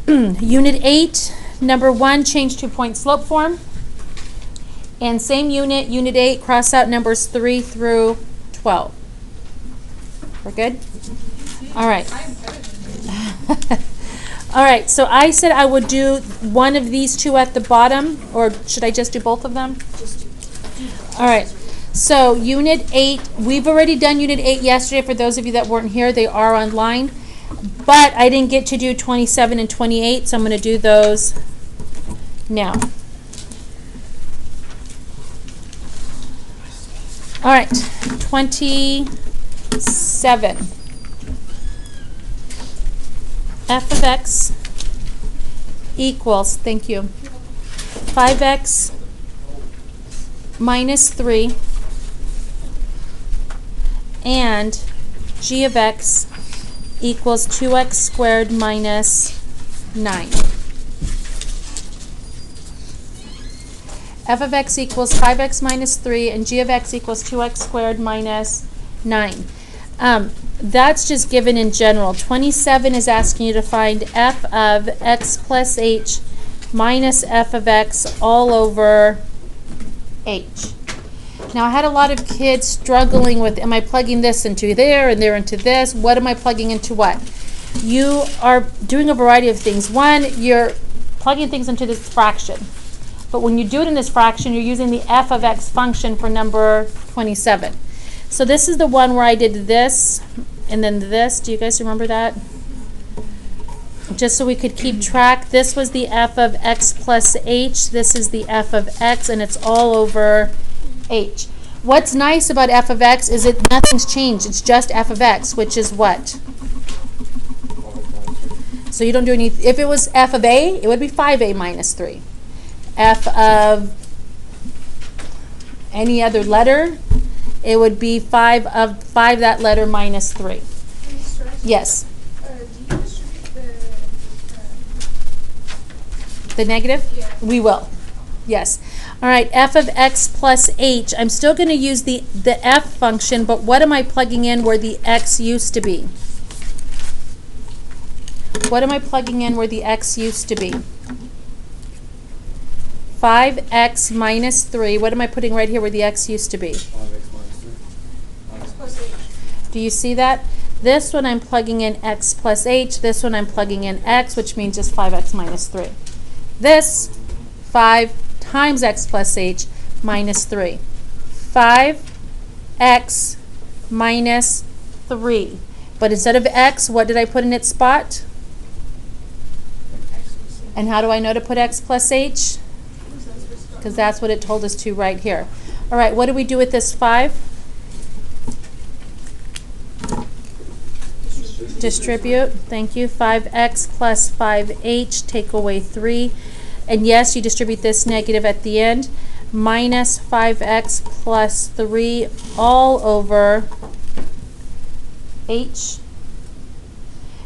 Unit 8, number 1, change to point slope form. And same unit, Unit 8, cross out numbers 3 through 12. We're good? All right. All right, so I said I would do one of these two at the bottom, or should I just do both of them? All right, so Unit 8, we've already done Unit 8 yesterday. For those of you that weren't here, they are online. But I didn't get to do 27 and 28, so I'm going to do those now. All right, 27. F of x equals, thank you, 5x minus 3 and g of x equals 2x squared minus 9. F of x equals 5x minus 3 and g of x equals 2x squared minus 9. That's just given in general. 27 is asking you to find f of x plus h minus f of x all over h. Now, I had a lot of kids struggling with, am I plugging this into there and there into this? What am I plugging into what? You are doing a variety of things. One, you're plugging things into this fraction. But when you do it in this fraction, you're using the f of x function for number 27. So this is the one where I did this and then this. Do you guys remember that? Just so we could keep track. This was the f of x plus h. This is the f of x, and it's all over h. What's nice about f of x is that nothing's changed. It's just f of x, which is what? So you don't do any. If it was f of a, it would be 5a minus 3. F of any other letter, it would be 5 of 5 that letter minus 3. Yes. Do you distribute The negative? Yeah. We will. Yes. All right, f of x plus h. I'm still going to use the f function, but what am I plugging in where the x used to be? What am I plugging in where the x used to be? 5x minus 3. What am I putting right here where the x used to be? 5x minus 3. x plus h? Do you see that? This one I'm plugging in x plus h. This one I'm plugging in x, which means just 5x minus 3. This, 5 times x plus h minus 3. 5x minus 3. But instead of x, what did I put in its spot? And how do I know to put x plus h? Because that's what it told us to right here. All right, what do we do with this 5? Distribute. Thank you. 5x plus 5h, take away 3. And yes, you distribute this negative at the end. Minus 5x plus 3 all over h.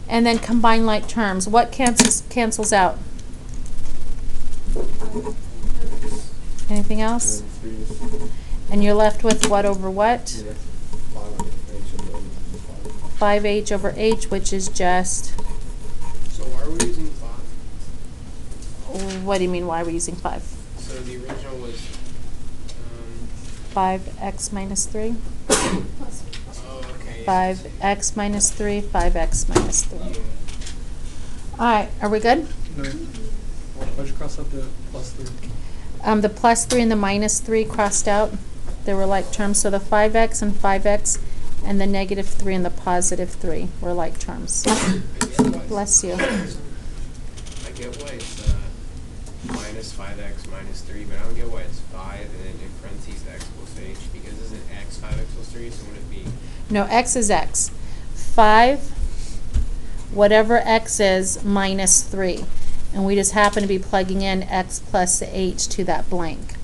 And then combine like terms. What cancels out? Anything else? And you're left with what over what? 5h over h, which is just... So why are we using 5? What do you mean, why are we using 5? So the original was... 5x minus 3. oh, okay. 5x minus 3, 5x minus 3. Yeah. All right, are we good? No. Why'd you cross out the plus 3? The plus 3 and the minus 3 crossed out. They were like terms. So the 5x and 5x and the negative 3 and the positive 3 were like terms. Bless you. I get why it's minus 5x minus 3, but I don't get why it's 5 and then in parentheses x plus h, because isn't x 5x plus 3, so wouldn't it be... No, x is x. 5, whatever x is, minus 3. And we just happen to be plugging in x plus h to that blank.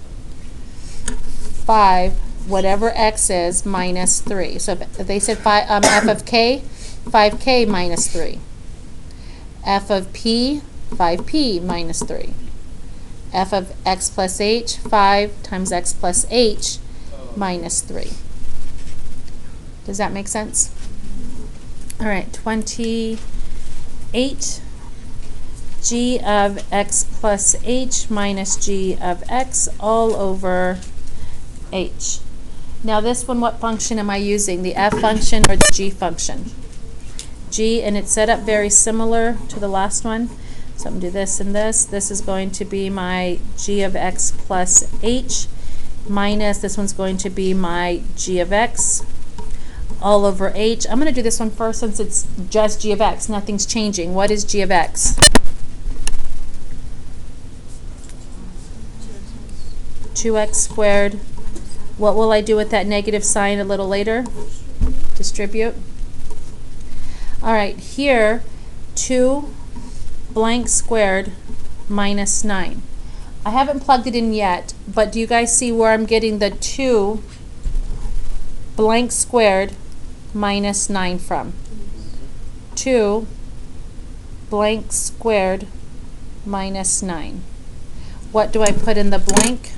5, whatever x is, minus 3. So if they said f of k, 5k minus 3. F of p, 5p minus 3. F of x plus h, 5 times x plus h minus 3. Does that make sense? All right, 28. g of x plus h minus g of x all over h. Now this one, what function am I using? The f function or the g function? G, and it's set up very similar to the last one. So I'm going to do this and this. This is going to be my g of x plus h minus, this one's going to be my g of x all over h. I'm going to do this one first since it's just g of x. Nothing's changing. What is g of x? 2x squared. What will I do with that negative sign a little later? Distribute. All right, here, 2 blank squared minus 9. I haven't plugged it in yet, but do you guys see where I'm getting the 2 blank squared minus 9 from? 2 blank squared minus 9. What do I put in the blank?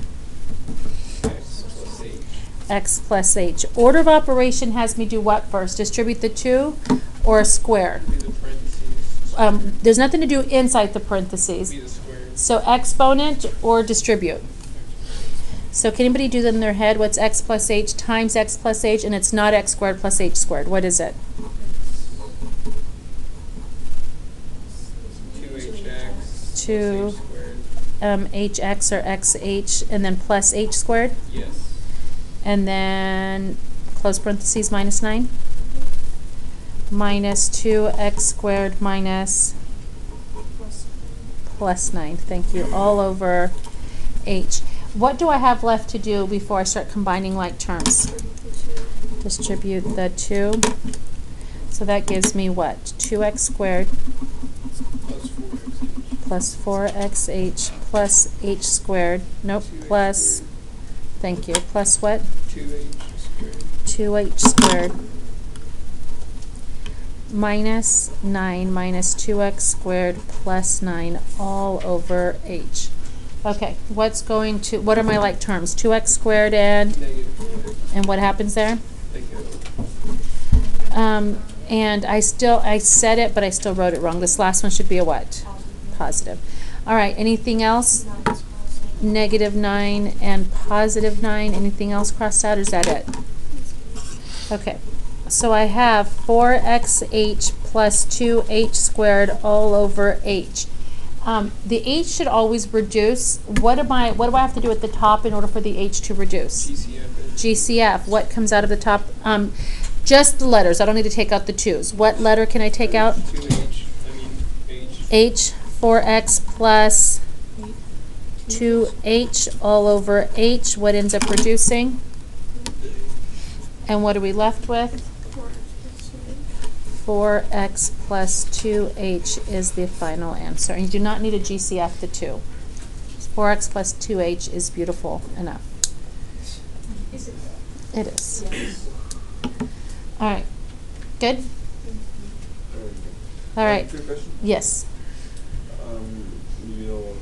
X plus h. Order of operation has me do what first? Distribute the 2 or a square? There's nothing to do inside the parentheses. So exponent or distribute? So can anybody do that in their head? What's x plus h times x plus h, and it's not x squared plus h squared. What is it? 2hx 2 hx or xh, and then plus h squared? Yes. And then close parentheses minus 9? Minus 2x squared minus plus 9. Thank you. All over h. What do I have left to do before I start combining like terms? Distribute the 2. So that gives me what? 2x squared plus 4xh plus h squared. Nope. Plus, thank you. Plus what? 2h squared. Minus 9 minus 2x squared plus 9 all over h. Okay, what are my like terms? 2x squared and what happens there? And I said it, but I still wrote it wrong. This last one should be a what? Positive. All right, anything else? Negative 9 and positive 9. Anything else crossed out, or is that it? Okay. So I have 4xh plus 2h squared all over h. The h should always reduce. What do I have to do at the top in order for the h to reduce? GCF. What comes out of the top? Just the letters. I don't need to take out the 2's. What letter can I take out? 2h, H. 4x plus 2h all over h. What ends up reducing? And what are we left with? 4x plus 2h is the final answer. And you do not need a GCF to 2. 4x plus 2h is beautiful enough. Is it? It is. Yes. All right. Good? All right. Quick question. Yes. You know,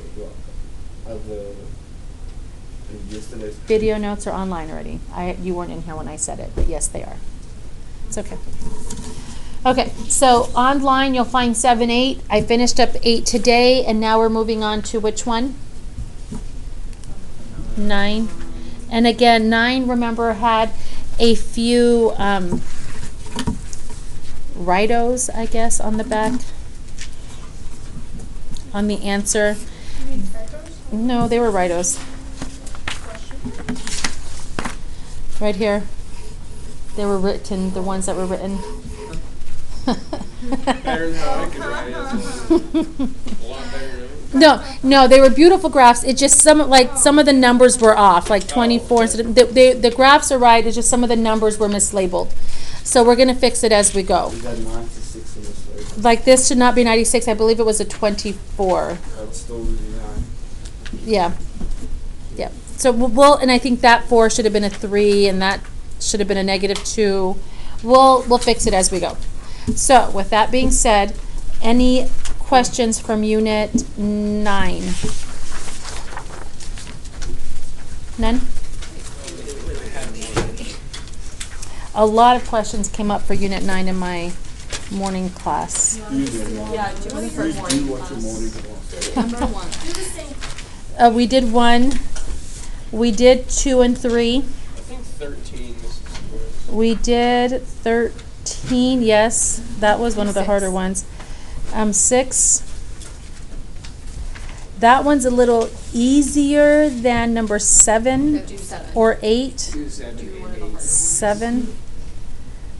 yesterday's Video notes are online already. You weren't in here when I said it, but yes, they are. It's okay. Okay, so online you'll find 7, 8. I finished up 8 today, and now we're moving on to which one? 9. And again, 9, remember, had a few rightos, I guess, on the back, on the answer. You mean echoes? No, they were rightos. Right here. They were written, the ones that were written. Better than how I could write it. A lot better than No, they were beautiful graphs. It just some of the numbers were off, like 24. Instead of, the graphs are right. It's just some of the numbers were mislabeled. So we're gonna fix it as we go. We got 96 in this label. Like this should not be 96. I believe it was a 24. That's still really high. Yeah. Yeah. So we'll and I think that 4 should have been a 3, and that should have been a -2. We'll fix it as we go. So with that being said, any questions from Unit 9? None? A lot of questions came up for Unit 9 in my morning class. You do one. Yeah, do it for You morning do what your class. morning class. Number one. Do the same. We did 1. We did 2 and 3. I think 13, Mrs. Morris. We did 13. Yes, that was one of the harder ones. 6. That one's a little easier than number 7 Do 7. or 8. 2, 7, Do one and of the harder 8. 7.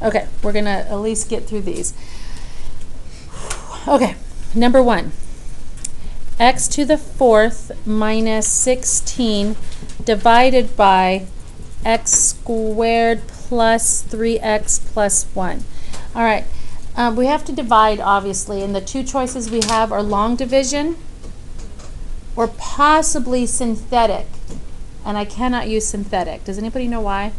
Okay, we're going to at least get through these. Okay, number 1. X to the 4th minus 16 divided by x squared plus 3x plus 1. All right, we have to divide, obviously, and the two choices we have are long division or possibly synthetic. And I cannot use synthetic. Does anybody know why? I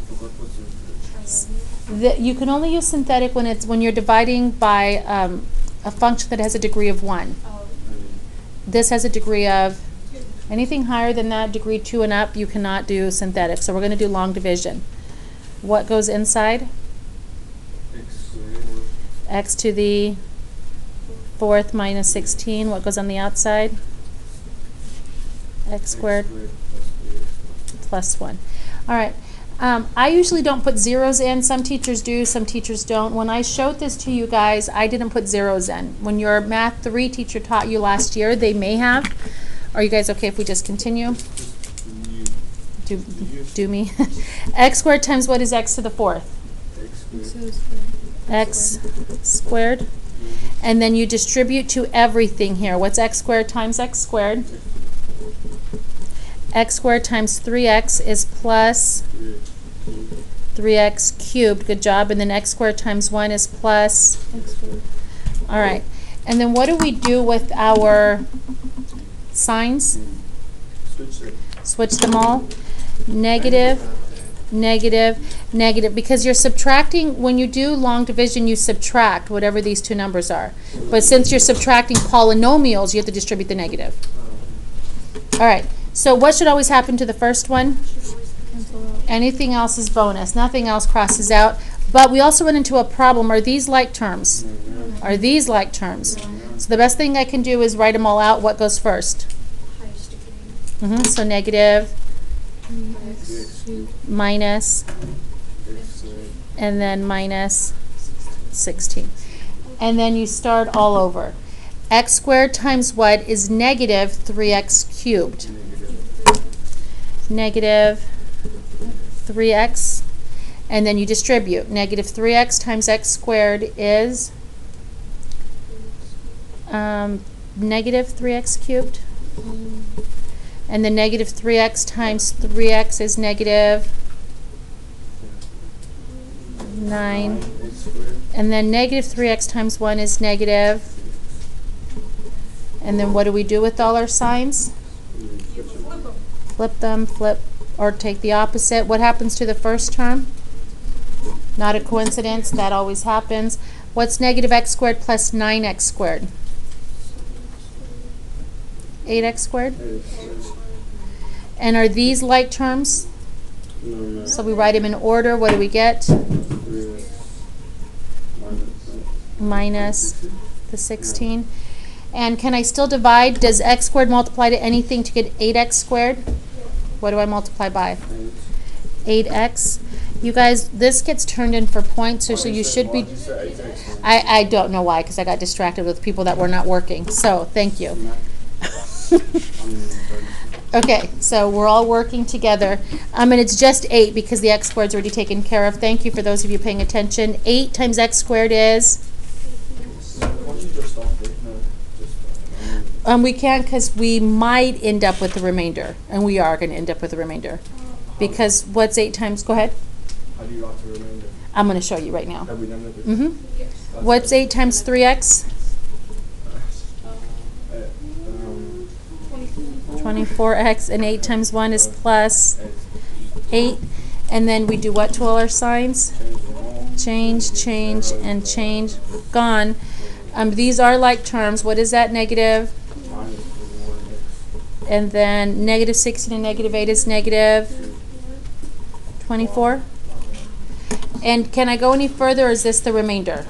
forgot what's in the- You can only use synthetic when you're dividing by a function that has a degree of 1. This has a degree of, anything higher than that, degree 2 and up, you cannot do synthetic. So we're going to do long division. What goes inside? X squared. X to the 4th minus 16. What goes on the outside? X squared plus 1. All right. I usually don't put zeros in. Some teachers do, some teachers don't. When I showed this to you guys, I didn't put zeros in. When your Math 3 teacher taught you last year, they may have. Are you guys okay if we just continue? Do me. X squared times what is x to the 4th? X squared. X squared. And then you distribute to everything here. What's x squared times x squared? X squared times 3x is plus 3x cubed. Good job. And then x squared times 1 is plus. All right. And then what do we do with our signs? Switch it. Switch them all. Negative, negative, negative. Because you're subtracting, when you do long division, you subtract whatever these two numbers are. But since you're subtracting polynomials, you have to distribute the negative. All right. So what should always happen to the first one? Anything else is bonus. Nothing else crosses out. But we also went into a problem. Are these like terms? Are these like terms? So the best thing I can do is write them all out. What goes first? Highest degree. So negative, X minus, squared. and then minus 16. And then you start all over. X squared times what is negative 3x cubed? Negative 3x. And then you distribute. Negative 3x times x squared is negative 3x cubed. And then negative 3x times 3x is negative 9. X squared. And then negative 3x times 1 is negative. And then what do we do with all our signs? Flip them, flip, or take the opposite. What happens to the first term? Not a coincidence. That always happens. What's negative x squared plus 9x squared? 8x squared. And are these like terms? No. So we write them in order. What do we get? 3x Minus the 16. And can I still divide? Does x squared multiply to anything to get 8x squared? What do I multiply by? 8x. You guys, this gets turned in for points, so you should be. I don't know why, because I got distracted with people that were not working. So thank you. Okay, so we're all working together. And it's just 8 because the x squared's already taken care of. Thank you for those of you paying attention. 8 times x squared is? We can't, because we might end up with the remainder. And we are going to end up with the remainder. Because what's 8 times? Go ahead. How do you write the remainder? I'm going to show you right now. Have we done that? What's 8 times 3x? 24x. And 8 times 1 is plus 8. And then we do what to all our signs? Change, change, and change. Gone. These are like terms. What is that? Negative. And then negative 16 and negative 8 is negative 24. And can I go any further, or is this the remainder?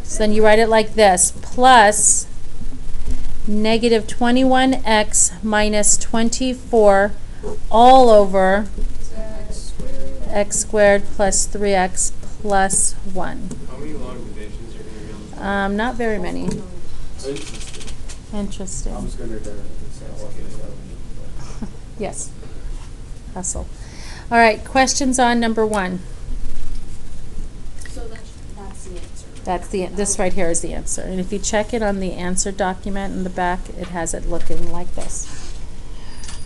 So then you write it like this, plus negative 21x minus 24 all over x squared plus 3x plus 1. How many long divisions are going to be on the Not very many. Interesting. Interesting. I was gonna do it. Yes. Hustle. All right, questions on number 1. So that's the answer. That's this right here is the answer. And if you check it on the answer document in the back, it has it looking like this.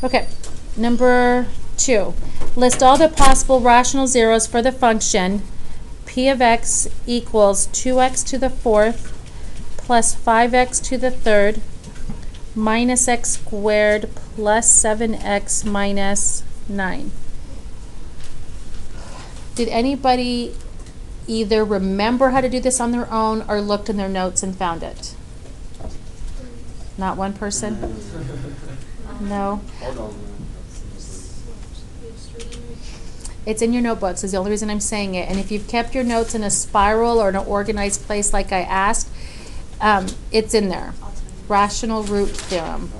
Okay, number 2. List all the possible rational zeros for the function p of x equals 2x to the 4th plus 5x to the 3rd minus x squared plus 7x minus 9. Did anybody either remember how to do this on their own or looked in their notes and found it? Not one person? No? Hold on. It's in your notebooks is the only reason I'm saying it. And if you've kept your notes in a spiral or in an organized place like I asked, it's in there. Rational root theorem.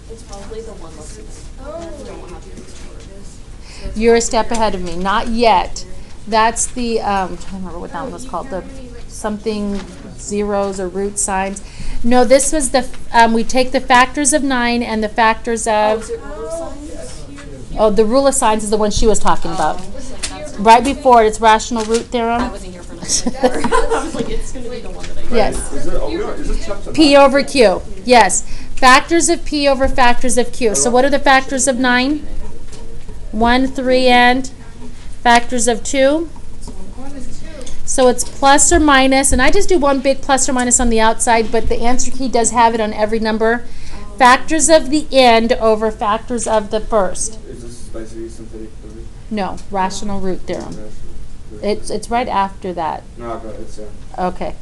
It's probably the one less. Don't have to You're a step ahead of me. Not yet. That's the, I'm trying to remember what that one was called. The something zeros or root signs. No, this was the, we take the factors of 9 and the factors of, oh, the rule of signs is the one she was talking about. Right before it, it's rational root theorem. I wasn't here for that. I was like, it's going to be the one that I Yes. Is this chapter P 9? over Q. Yes. Factors of P over factors of Q. So what are the factors of 9? 1, 3, and factors of 2? So it's plus or minus, and I just do one big plus or minus on the outside, but the answer key does have it on every number. Factors of the end over factors of the first. Is this basically synthetic theory? No, rational root theorem. It's right after that. No, I got it. It's Okay.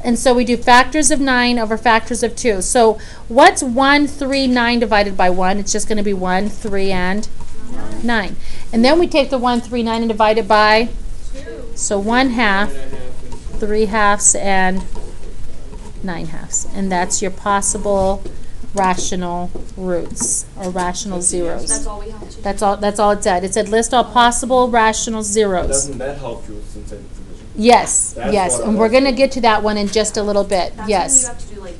And so we do factors of 9 over factors of 2. So what's 1, 3, 9 divided by 1? It's just going to be 1, 3, and 9. And then we take the 1, 3, 9 and divide it by 2. So 1 half, 3 halves, and 9 halves. And that's your possible rational roots or rational zeros. That's all we have to do. That's all it said. It said list all possible rational zeros. Doesn't that help you with synthetic division? Yes, That's yes. what And I we're was going to get to that one in just a little bit. That's Yes. when you have to do like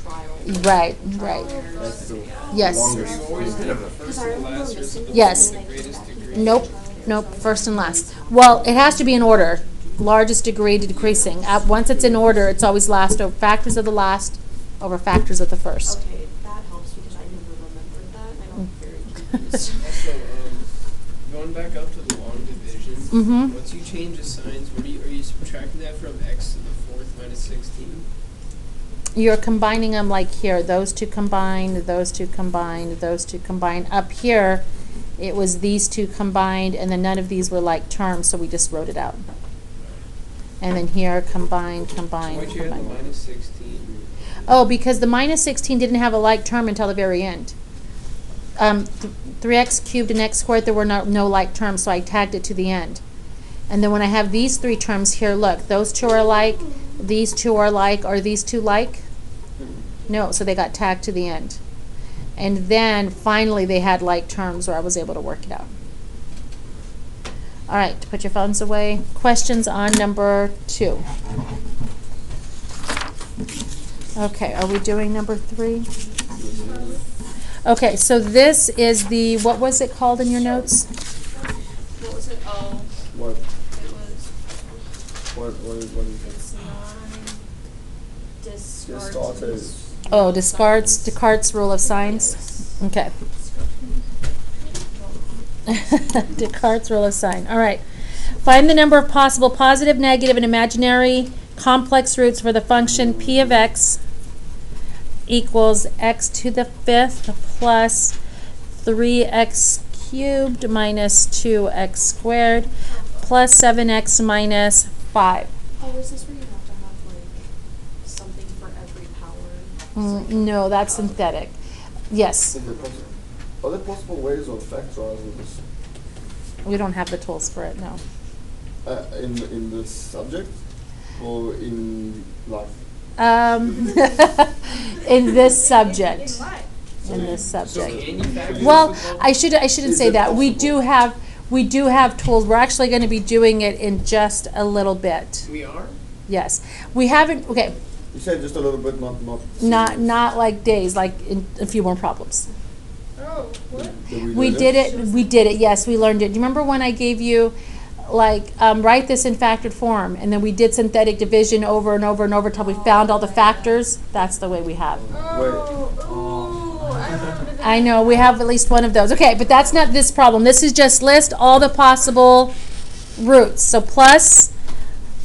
trial. Right, trial right. and error. That's the Yes. longest. You always did it the first Because I and remember last or missing something? Yes. The greatest degree? Nope, nope, first and last. Well, it has to be in order, largest degree to decreasing. Once it's in order, it's always last over factors of the last over factors of the first. Okay, that helps because I never remembered that. And I'm very confused. Also, going back up to the long division, Mhm. once you change the signs, are you subtracting that from x to the 4th minus 16? You're combining them like here, those two combined, those two combined, those two combined. Up here, it was these two combined, and then none of these were like terms, so we just wrote it out. And then here, combined, combined, Why'd you add the combined. minus 16? Oh, because the minus 16 didn't have a like term until the very end. 3x cubed and x squared, there were no like terms, so I tagged it to the end. And then when I have these three terms here, look, those two are alike, these two are like, are these two like? No, so they got tagged to the end. And then finally they had like terms where I was able to work it out. All right, put your phones away. Questions on number 2? Okay, are we doing number 3? Okay, so this is the, what was it called in your notes? What was it? Oh, What? it was. What do you think? It's 9. Descartes. Oh, Descartes' rule of signs? Okay. Descartes' rule of sign. All right. Find the number of possible positive, negative, and imaginary complex roots for the function p of x equals x to the 5th plus 3x cubed minus 2x squared plus 7x minus 5. Oh, is this where you have to have like something for every power? No, that's synthetic. Yes, Are there possible ways of factorizing this? we don't have the tools for it, no. In the subject or in life? In this subject. In life. In this So subject. can you factor Well, this with I shouldn't Is say it that. We possible? do have tools. We're actually going to be doing it in just a little bit. We are? Yes. We haven't, okay, You said just a little bit, not. not like days, like in a few more problems. Oh, what? We did it, yes, we learned it. Do you remember when I gave you, like, write this in factored form, and then we did synthetic division over and over and over till we found all the factors? That's the way we have. Oh, ooh, I remember that. I know, we have at least one of those. Okay, but that's not this problem. This is just list all the possible roots. So plus,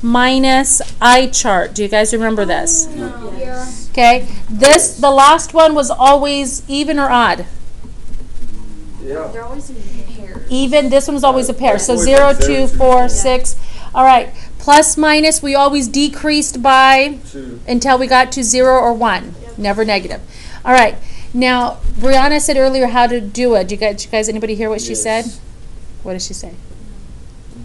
minus, I chart. Do you guys remember this? No. Yeah. Okay, the last one was always even or odd? Yeah. They're always in pairs. Even, this one was always a pair. So Always 0, like 2, 0, 4, yeah. 6. All right, plus, minus, we always decreased by 2. until we got to 0 or 1. Yep. Never negative. All right, now, Brianna said earlier how to do it. Did you guys, anybody hear what she said? Yes. What did she say?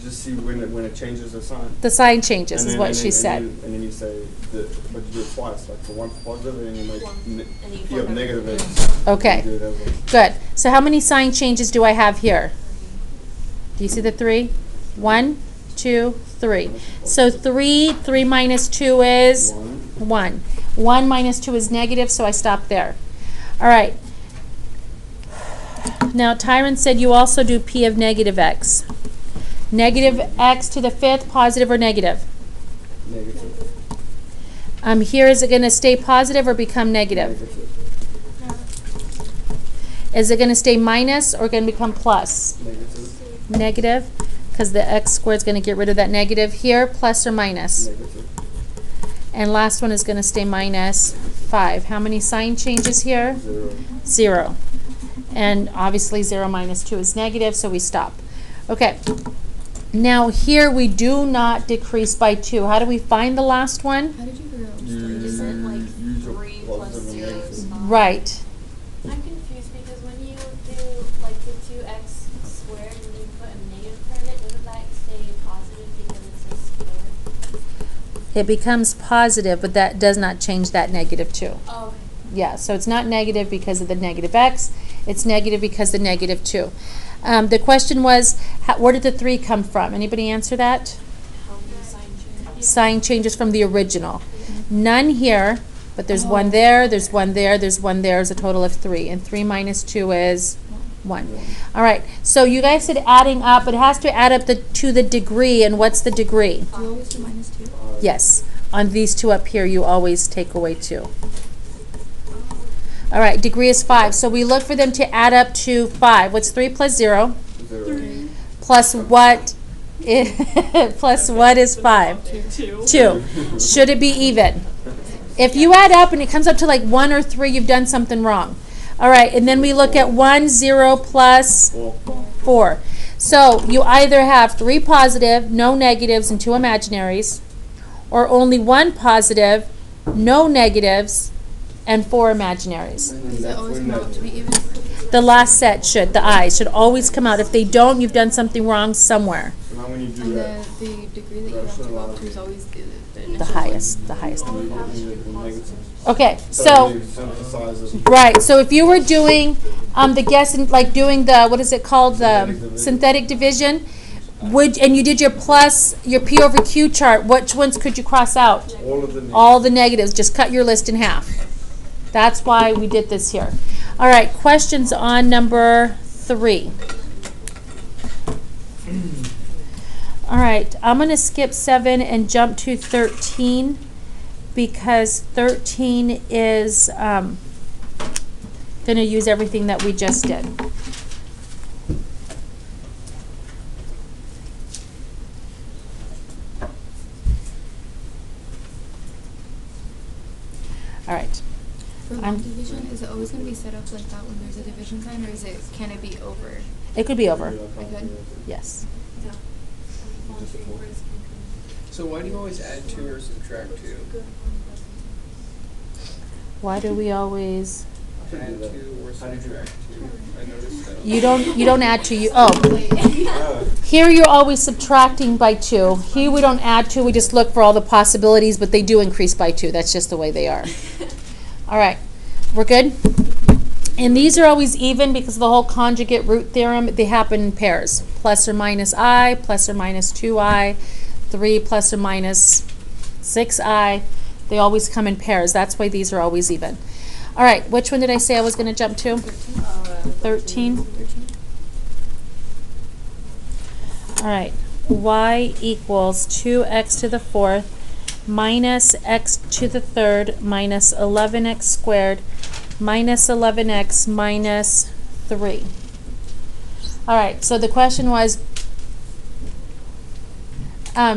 Just see when it changes the sign. The sign changes, And is then- what and she then- said. And then you say, but you do it twice, like for one for positive, and then you make One. ne- And you you have flip negative everything. X. Okay. You do it as well. Good. So how many sign changes do I have here? Do you see the 3? 1, 2, 3. So 3 minus 2 is 1. 1 minus 2 is negative, so I stop there. All right. Now, Tyron said you also do P of negative x. Negative x to the 5th, positive or negative? Negative. Here, is it going to stay positive or become negative? Negative. Is it going to stay minus or going to become plus? Negative. Negative, because the x squared is going to get rid of that negative here, plus or minus? Negative. And last one is going to stay minus 5. How many sign changes here? 0. 0. And obviously 0 minus 2 is negative, so we stop. Okay. Now here we do not decrease by 2. How do we find the last one? How did you figure out? You Isn't like use your 3 plus positive and 0 is negative. 5? Right. I'm confused because when you do like the 2x squared and you put a negative in front of it, doesn't that stay positive because it's a square? It becomes positive, but that does not change that negative 2. Oh, okay. Yeah, so it's not negative because of the negative x. It's negative because of the negative 2. The question was, where did the 3 come from? Anybody answer that? How many sign changes? Sign changes from the original. None here, but there's 1 there, there's 1 there, there's 1 there, is a total of 3. And 3 minus 2 is 1. All right, so you guys said adding up, but it has to add up to the degree, and what's the degree? Do you always do minus 2? Yes, on these 2 up here, you always take away 2. All right, degree is 5. So we look for them to add up to 5. What's 3 plus 0? 0. Plus what? Plus what is 5? 2. Should it be even? If you add up and it comes up to like 1 or 3, you've done something wrong. All right, and then we look at 1, 0 plus 4. So you either have 3 positive, no negatives, and 2 imaginaries, or only 1 positive, no negatives, and 4 imaginaries. And then Does it that's always when come out to be even? The last set should, the eyes, should always come out. If they don't, you've done something wrong somewhere. So now when you do And that, the degree that you have to go up to is always the The highest, the highest. you need the negative. Okay, So so, you synthesize it. right, so if you were doing the guess, like doing the, what is it called, the synthetic division, and you did your plus, your P over Q chart, which ones could you cross out? All of the negatives. All the negatives, just cut your list in half. That's why we did this here. All right, questions on number 3. All right, I'm going to skip 7 and jump to 13 because 13 is going to use everything that we just did. All right. For I'm- long division, is it always going to be set up like that when there's a division sign, or can it be over? It could be over. Okay. Yes. Yeah. So why do you always add 2 or subtract 2? Why do we always? add 2 or subtract 2. I noticed that. You don't add 2. Here you're always subtracting by 2. Here we don't add 2. We just look for all the possibilities, but they do increase by 2. That's just the way they are. All right. We're good? And these are always even because of the whole conjugate root theorem. They happen in pairs. Plus or minus I, plus or minus 2I, 3 plus or minus 6I. They always come in pairs. That's why these are always even. All right. Which one did I say I was going to jump to? 13. All right. Y equals 2x to the 4th minus x to the 3rd minus 11x squared minus 11x minus 3. All right, so the question was,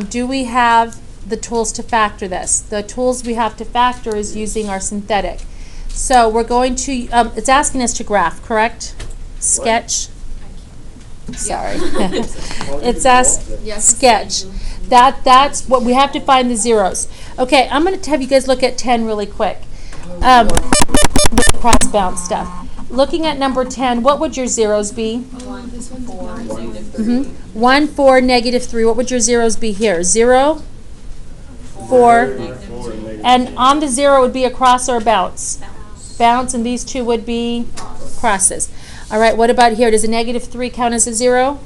do we have the tools to factor this? The tools we have to factor is using our synthetic. So we're going to, it's asking us to graph, correct? Sketch. Sorry. It's sketch. That's what we have to find the zeros. Okay, I'm going to have you guys look at 10 really quick. Cross bound stuff. Looking at number 10, what would your zeros be? 1, 4, negative 3. 1, 4, negative 3. What would your zeros be here? 0, 4, and on the 0 would be a cross or a bounce. Bounce, and these two would be crosses. All right, what about here? Does a negative 3 count as a 0?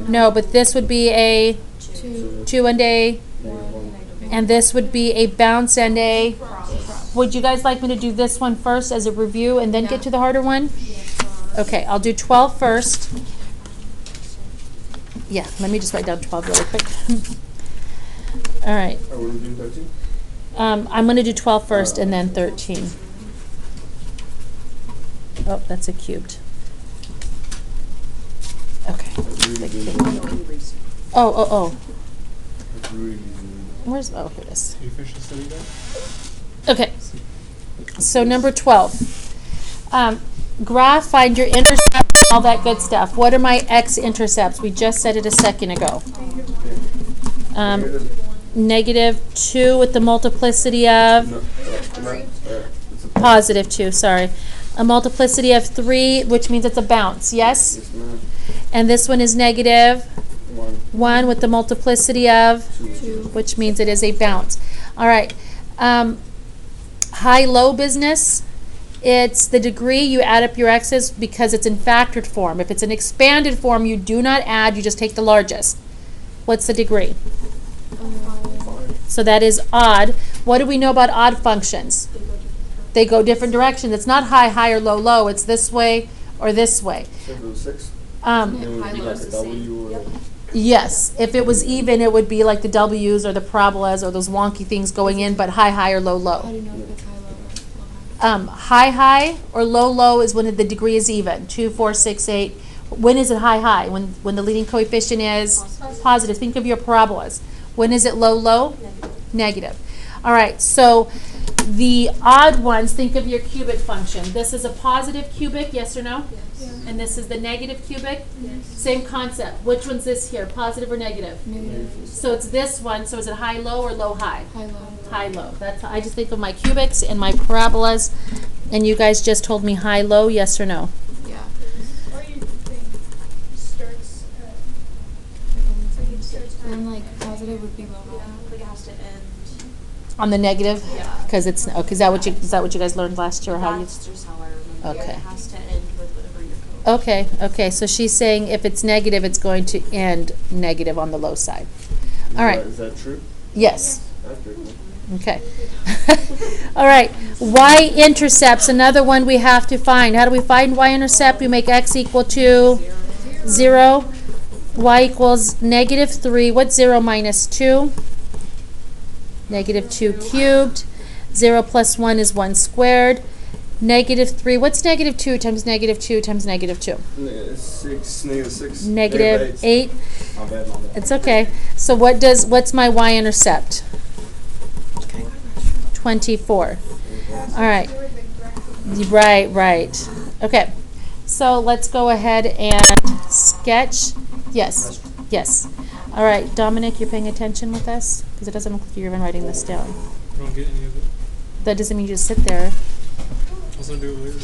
No, but this would be a 2 and a 1, and this would be a bounce and a. Would you guys like me to do this one first as a review and then get to the harder one? Okay, I'll do 12 first. Yeah, let me just write down 12 really quick. All right. Are we doing 13? I'm going to do 12 first and then 13. Oh, that's a cubed. Okay. Oh. Where's, oh, here it is. Can you finish the study then? Okay. So number 12. Graph, find your intercept, all that good stuff. What are my x-intercepts? We just said it a second ago. Negative 2 with the multiplicity of? Positive 2, sorry. A multiplicity of 3, which means it's a bounce, yes? Yes, ma'am. And this one is negative 1 with the multiplicity of? 2, Which means it is a bounce. All right. High-low business, it's the degree you add up your x's because it's in factored form. If it's an expanded form, you do not add, you just take the largest. What's the degree? So that is odd. What do we know about odd functions? They go different directions. It's not high, high, or low, low. It's this way or this way. 6. Yes, if it was even, it would be like the W's or the parabolas or those wonky things going in, but high, high, or low, low. How do you know if it's high, low, or low high? High, high, or low, low is when the degree is even. 2, 4, 6, 8. When is it high, high? When the leading coefficient is positive. Think of your parabolas. When is it low, low? Negative. All right, so the odd ones, think of your cubic function. This is a positive cubic, yes or no? Yes. And this is the negative cubic? Yes. Same concept. Which one's this here, positive or negative? Negative. So it's this one. So is it high, low, or low, high? High, low. High, low. That's how I just think of my cubics and my parabolas. And you guys just told me high, low, yes or no? Yeah. Or you think starts And like positive would be low, low. Like it has to end. On the negative? Yeah. Because it's okay. Is that what you guys learned last year? Or how you? That's just how I remember. Okay. It has to end with whatever your code. Okay. Okay. So she's saying if it's negative, it's going to end negative on the low side. All right. Is that true? Yes. That's pretty cool. Okay. All right. Y-intercepts, another one we have to find. How do we find y-intercept? We make x equal to 0. Y equals negative 3. What's 0 minus 2? Negative 2 cubed. 0 plus 1 is 1 squared. Negative 3. What's negative 2 times negative 2 times negative 2? Negative 6. Negative 8. My bad. It's okay. So what's my y-intercept? 24. All right. Right. Okay. So let's go ahead and sketch. Yes. All right. Dominic, you're paying attention with us? Because it doesn't look like you're even writing this down. I don't get any of it. That doesn't mean you just sit there. I was gonna do it later.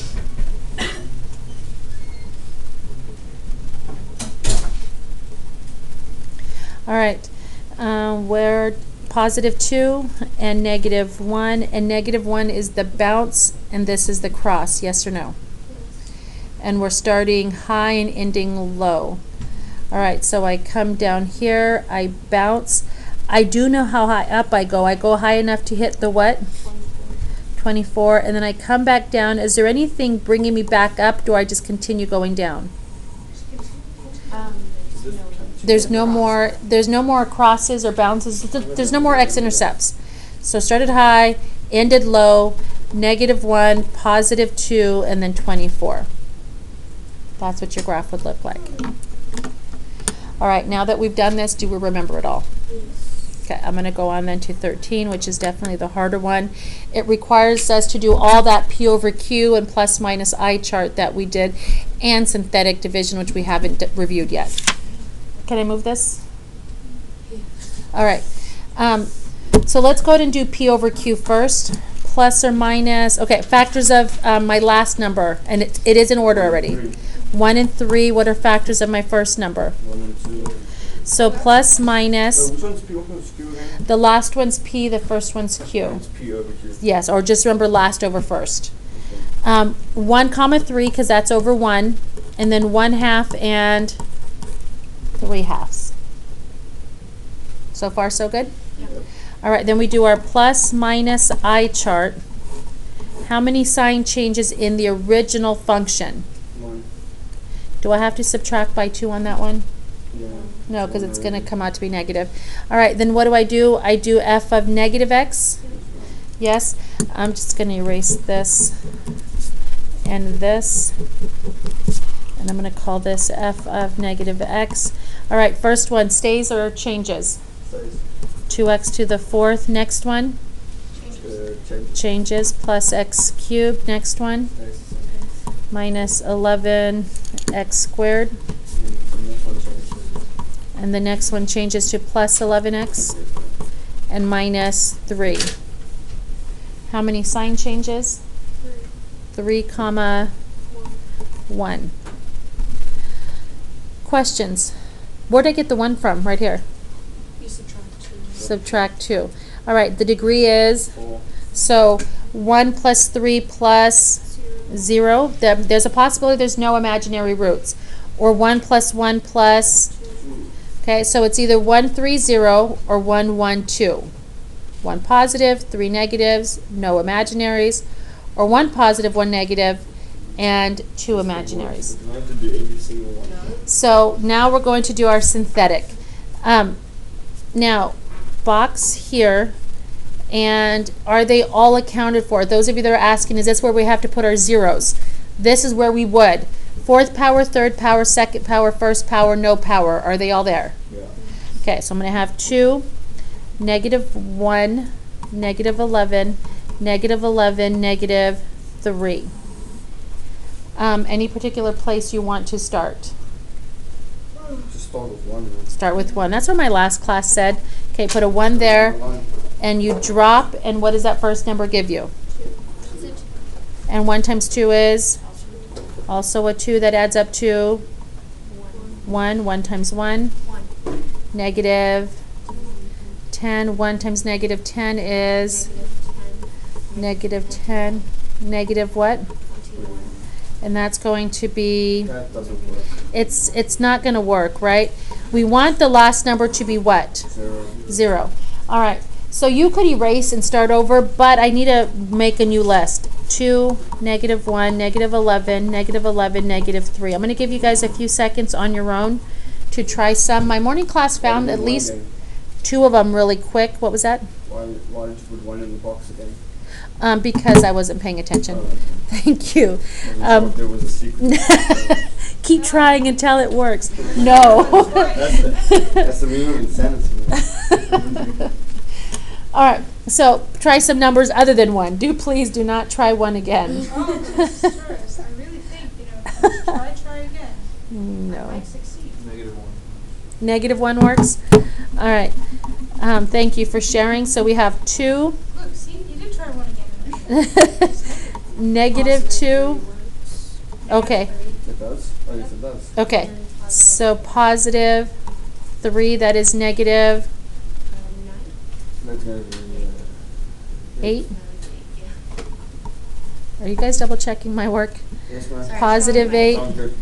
All right. We're positive 2 and negative 1. And negative 1 is the bounce, and this is the cross. Yes or no? And we're starting high and ending low. All right, so I come down here, I bounce. I do know how high up I go. I go high enough to hit the what? 24, and then I come back down. Is there anything bringing me back up? Do I just continue going down? There's no more crosses or bounces. There's no more x-intercepts. So started high, ended low, negative 1, positive 2, and then 24. That's what your graph would look like. All right, now that we've done this, do we remember it all? Okay, I'm going to go on then to 13, which is definitely the harder one. It requires us to do all that P over Q and plus minus I chart that we did, and synthetic division, which we haven't reviewed yet. Can I move this? All right. So let's go ahead and do P over Q first. Plus or minus, okay, factors of my last number, and it is in order already. 1 and 3, what are factors of my first number? 1 and 2. So plus, minus, Which one's P? Which one's Q again? the last one's P, the first one's Q. It's P over Q. Yes, or just remember last over first. Okay. 1 comma 3, because that's over 1, and then 1/2 and 3/2. So far, so good? Yep. All right, then we do our plus minus I chart. How many sign changes in the original function? 1. Do I have to subtract by 2 on that one? Yeah. No, because it's going to come out to be negative. All right, then what do? I do f of negative x. Yes. I'm just going to erase this and this. And I'm going to call this f of negative x. All right, first one, stays or changes? Stays. 2x to the 4th. Next one? Changes. Plus x cubed. Next one? Stays. Minus 11x squared. And the next one changes to plus 11x and minus 3. How many sign changes? 3 comma 1. Questions? Where did I get the 1 from? Right here. You subtract 2. Subtract 2. All right, the degree is? 4. So 1 plus 3 plus 0. There's a possibility there's no imaginary roots. Or 1 plus 1 plus... Okay, so it's either 1, 3, 0 or 1, 1, 2. 1 positive, 3 negatives, no imaginaries, or 1 positive, 1 negative, and 2 imaginaries. We have to do every single one. So now we're going to do our synthetic. Now, box here, and are they all accounted for? Those of you that are asking, is this where we have to put our zeros? This is where we would. 4th power, 3rd power, 2nd power, 1st power, no power. Are they all there? Yeah. Okay, so I'm going to have 2, negative 1, negative 11, negative 11, negative 3. Any particular place you want to start? Just start with 1. Man. Start with 1. That's what my last class said. Okay, put a 1 there, and you drop, and what does that first number give you? 2. And 1 times 2 is? Also a 2, that adds up to 1. 1 times 1? Negative 10. 1 times negative 10 is? Negative 10. Negative what? And that's going to be? That doesn't work. It's not going to work, right? We want the last number to be what? 0. 0. All right. So you could erase and start over, but I need to make a new list. 2, negative 1, negative 11, negative 11, negative 3. I'm going to give you guys a few seconds on your own to try some. My morning class found at least 2 of them really quick. What was that? Why did you put 1 in the box again? Because I wasn't paying attention. Oh, okay. Thank you. I thought there was a secret. Keep trying until it works. No. That's the meaning of insanity. All right, so try some numbers other than 1. Please do not try 1 again. Oh, that's stress. I really think, if I try again, I No. might succeed. -1. Negative 1 works? All right. Thank you for sharing. So we have 2. Look, see, you did try 1 again. Negative 2. Okay. It does? Oh, yes, it does. Okay. So positive 3, that is negative 9. That's gonna be 8. Yeah. Are you guys double checking my work? Yes, ma'am. Sorry. Positive 8. Sounds good.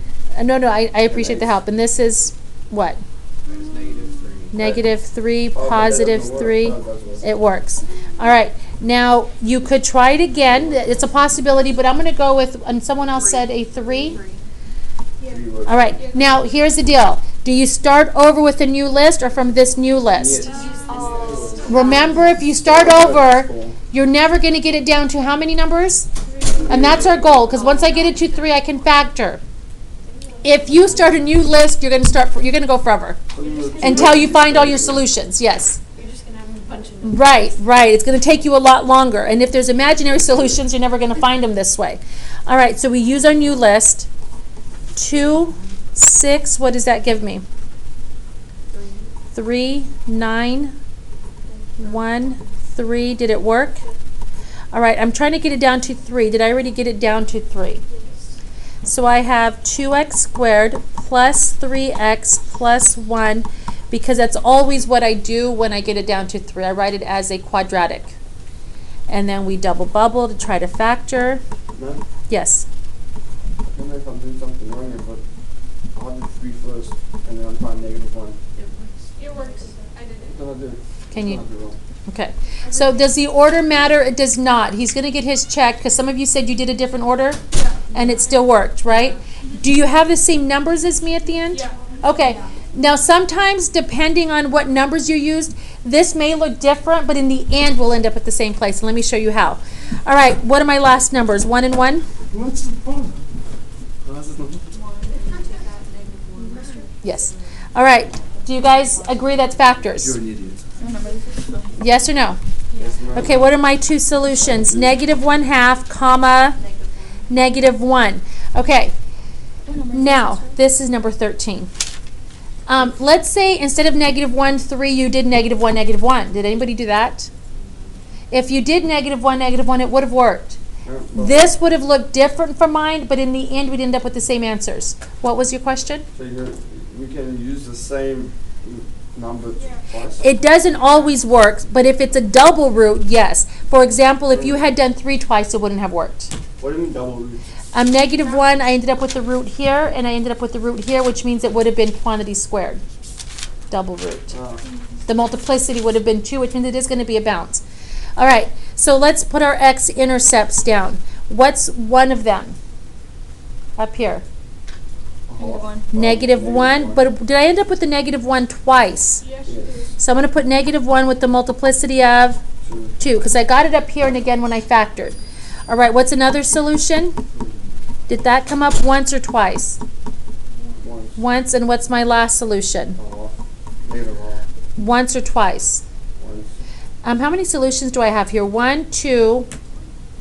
No, I appreciate the help. And this is what? That's -3. Negative 3, Oh, but that positive doesn't work. 3. Oh, it does work. It works. All right. Now, you could try it again. It's a possibility, but I'm going to go with, and someone else said a 3. Yeah. 3 works. All right. Now, here's the deal. Do you start over with a new list or from this new list? Yes. Remember, if you start over, you're never going to get it down to how many numbers? And that's our goal, because once I get it to 3, I can factor. If you start a new list, you're going to go forever until you find all your solutions. Yes. You're just gonna have a bunch of numbers. Right. It's going to take you a lot longer. And if there's imaginary solutions, you're never going to find them this way. All right, so we use our new list. 2, 6, what does that give me? 3, 9, 1, 3. Did it work? All right, I'm trying to get it down to 3. Did I already get it down to 3? So I have 2x squared plus 3x plus 1, because that's always what I do when I get it down to 3. I write it as a quadratic. And then we double bubble to try to factor. Ma'am, Yes. I don't know if I'm doing something wrong here, but I'll do 3 first, and then I'll find -1. It works. I did it. Then I'll do it. Can you? I'll do it wrong. Okay. So does the order matter? It does not. He's going to get his check because some of you said you did a different order and it still worked, right? Do you have the same numbers as me at the end? Yeah. Okay. Now sometimes depending on what numbers you used, this may look different, but in the end we'll end up at the same place. And let me show you how. All right. What are my last numbers? 1 and 1? What's the fun? This is not. Yes. All right. Do you guys agree that's factors? You're an idiot. Yes or no? Yes, ma'am. Okay, what are my two solutions? -1/2, comma, -1. Okay, now, this is number 13. Let's say instead of -1, 3, you did -1, -1. Did anybody do that? If you did -1, -1, it would have worked. Yeah, well, This would have looked different from mine, but in the end, we'd end up with the same answers. What was your question? So we can use the same number twice? It doesn't always work, but if it's a double root, yes. For example, if you had done 3 twice, it wouldn't have worked. What do you mean double root? -1, I ended up with the root here, and I ended up with the root here, which means it would have been quantity squared. Double root. The multiplicity would have been 2, which means it is going to be a bounce. All right, so let's put our x-intercepts down. What's one of them? Up here. -1, but did I end up with the -1 twice? Yes, Yes. So I'm going to put -1 with the multiplicity of 2, because I got it up here and again when I factored. All right, what's another solution? Did that come up once or twice? Once. Once, and what's my last solution? Negative half. Once or twice? Once. How many solutions do I have here? 1, 2,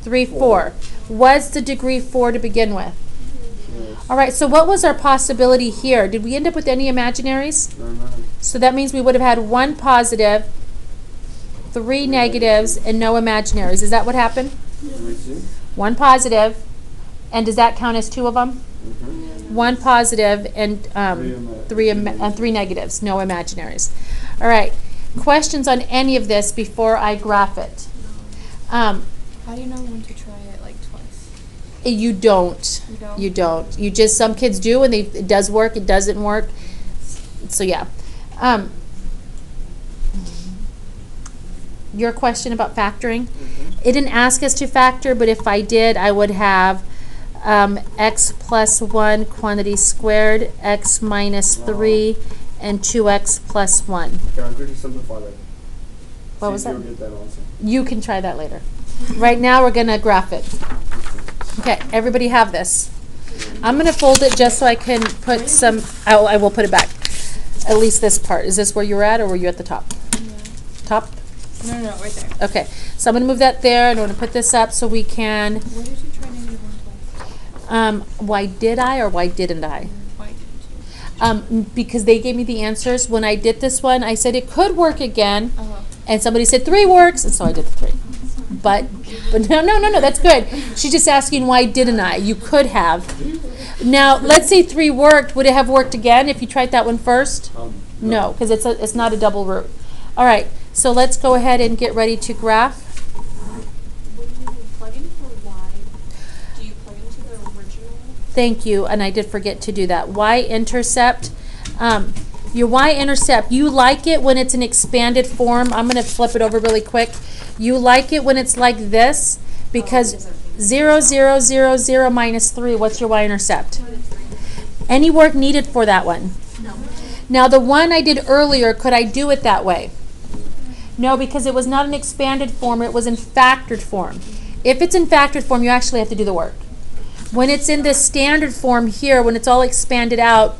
3, 4. Was the degree 4 to begin with? Yes. All right, so what was our possibility here? Did we end up with any imaginaries? No, no. So that means we would have had 1 positive, 3 negatives, and no imaginaries. Is that what happened? Let me see. 1 positive, and does that count as 2 of them? Mm-hmm. 1 positive and three negatives, no imaginaries. All right, questions on any of this before I graph it? How do you know when to try it like twice? You don't. You don't? You don't. You just, some kids do, and it does work, it doesn't work. So yeah. Your question about factoring? It didn't ask us to factor, but if I did, I would have x plus 1 quantity squared, x minus 3, and 2x plus 1. Can I quickly simplify that? What was See if that? you'll get that answer. You can try that later. Right now, we're going to graph it. Okay, everybody have this. I'm going to fold it just so I can put some, oh, I will put it back. At least this part. Is this where you were at, or were you at the top? Yeah. Top? No, right there. Okay, so I'm going to move that there, and I'm going to put this up so we can, Why did you try -1 twice? why did I or why didn't I? Why didn't you? Because they gave me the answers. When I did this one, I said it could work again, Uh-huh. and somebody said 3 works, and so I did the 3. But no, that's good. She's just asking why didn't I? You could have. Now, let's say 3 worked. Would it have worked again if you tried that one first? No, because it's not a double root. All right, so let's go ahead and get ready to graph. When you plug in for y, do you plug into the original? Thank you, and I did forget to do that. Y-intercept. Your y-intercept, you like it when it's an expanded form. I'm going to flip it over really quick. You like it when it's like this because 0, 0, 0, 0, minus 3, what's your y-intercept? Any work needed for that one? No. Now the one I did earlier, could I do it that way? No, because it was not an expanded form, it was in factored form. If it's in factored form, you actually have to do the work. When it's in this standard form here, when it's all expanded out,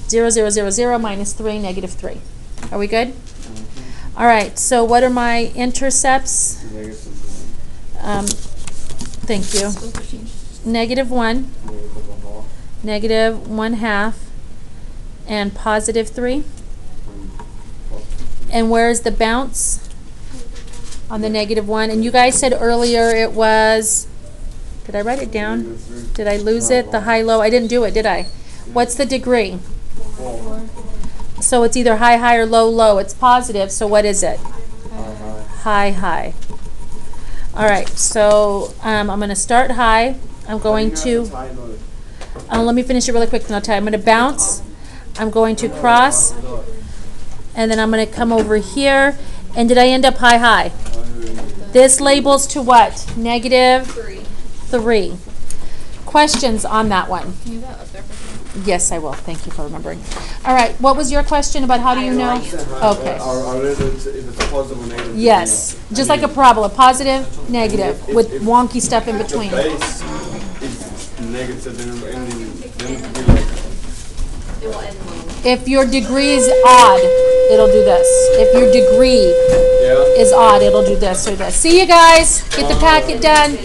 0, 0, 0, 0, minus 3, negative 3. Are we good? All right, so what are my intercepts? Thank you. Negative 1, negative 1/2, and positive 3. And where is the bounce? On the negative 1. And you guys said earlier it was, did I write it down? Did I lose it? The high-low? I didn't do it, did I? What's the degree? 4. So it's either high, high, or low, low. It's positive, so what is it? High, high. All right, so I'm going to start high. I'm going to, let me finish it really quick and I'll tell you. I'm going to bounce. I'm going to cross. And then I'm going to come over here. And did I end up high, high? This labels to what? Negative 3. Questions on that one? Can you have that up there for me? Yes, I will. Thank you for remembering. All right, what was your question about how do you know? Okay. If it's a positive or negative. Yes, just like a parabola, positive, negative, with wonky stuff in The between. base is negative, then it will be like, It will end low. If your degree is odd, it'll do this. If your degree yeah. is odd, it'll do this or this. See you guys. Get the packet done.